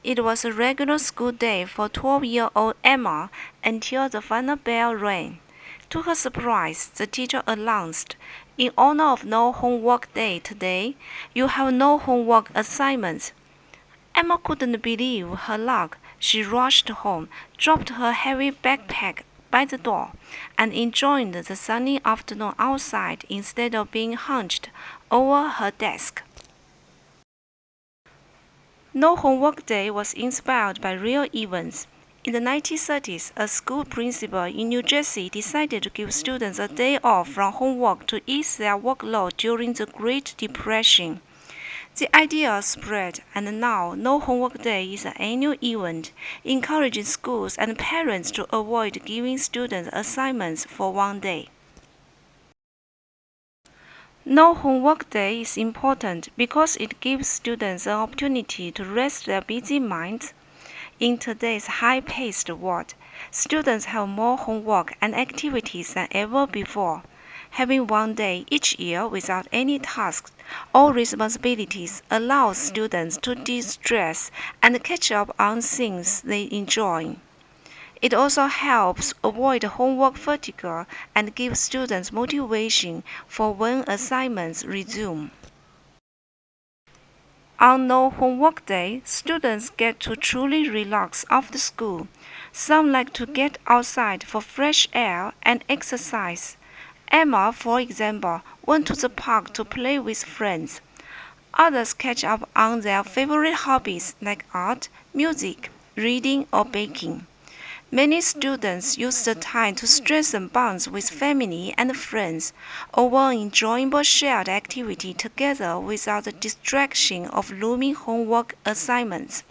It was a regular school day for 12-year-old Emma until the final bell rang. To her surprise, the teacher announced, "In honor of no homework day today, you have no homework assignments." Emma couldn't believe her luck. She rushed home, dropped her heavy backpack by the door, and enjoyed the sunny afternoon outside instead of being hunched over her desk. No Homework Day was inspired by real events. In the 1930s, a school principal in New Jersey decided to give students a day off from homework to ease their workload during the Great Depression. The idea spread, and now No Homework Day is an annual event, encouraging schools and parents to avoid giving students assignments for one day. No Homework Day is important because it gives students an opportunity to rest their busy minds. In today's high-paced world, students have more homework and activities than ever before. Having one day each year without any tasks or responsibilities allows students to de-stress and catch up on things they enjoy. It also helps avoid homework fatigue and gives students motivation for when assignments resume. On No Homework Day, students get to truly relax after school. Some like to get outside for fresh air and exercise. Emma, for example, went to the park to play with friends. Others catch up on their favorite hobbies like art, music, reading, or baking. Many students use the time to strengthen bonds with family and friends over an enjoyable shared activity together without the distraction of looming homework assignments.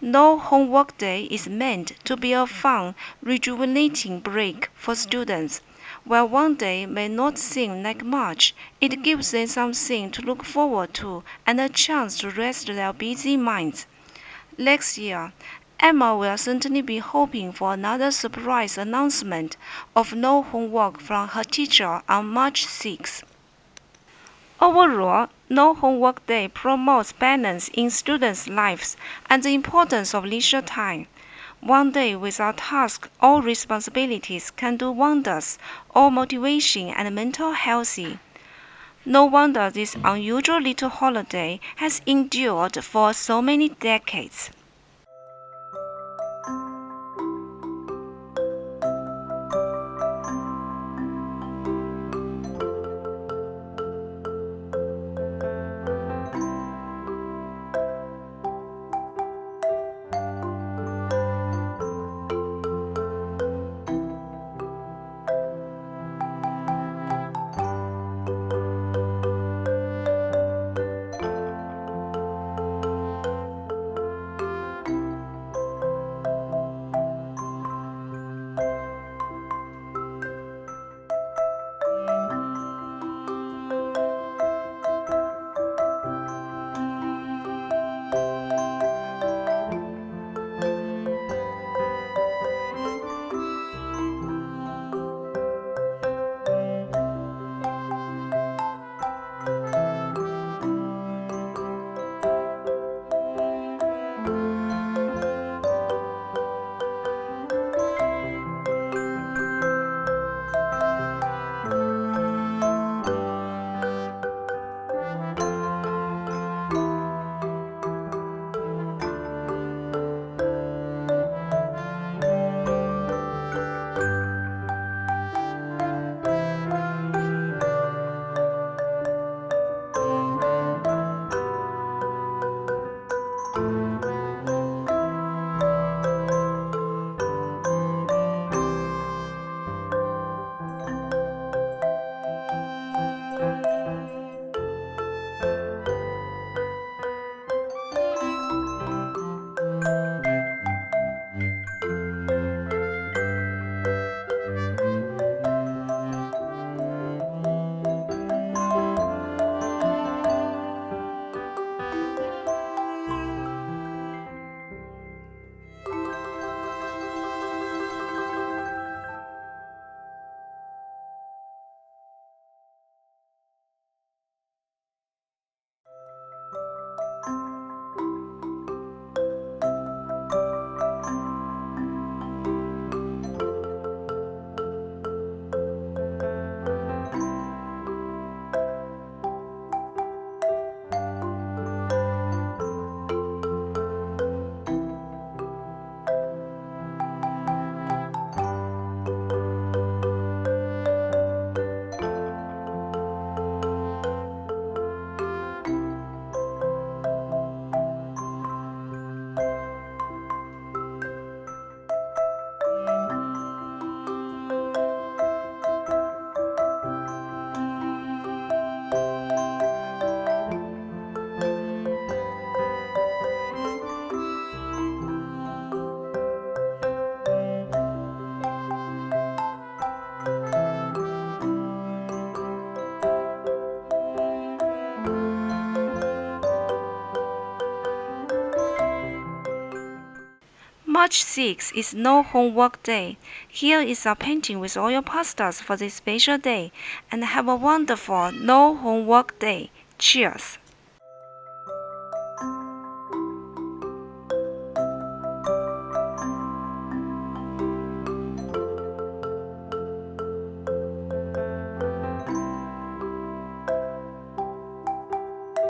No Homework Day is meant to be a fun, rejuvenating break for students. While one day may not seem like much, it gives them something to look forward to and a chance to rest their busy minds. Next year, Emma will certainly be hoping for another surprise announcement of no homework from her teacher on March 6. Overall, No Homework Day promotes balance in students' lives and the importance of leisure time. One day without tasks or responsibilities can do wonders for motivation and mental health. No wonder this unusual little holiday has endured for so many decades. March 6th is no homework day. Here is a painting with all your pastels for this special day. And have a wonderful no homework day. Cheers!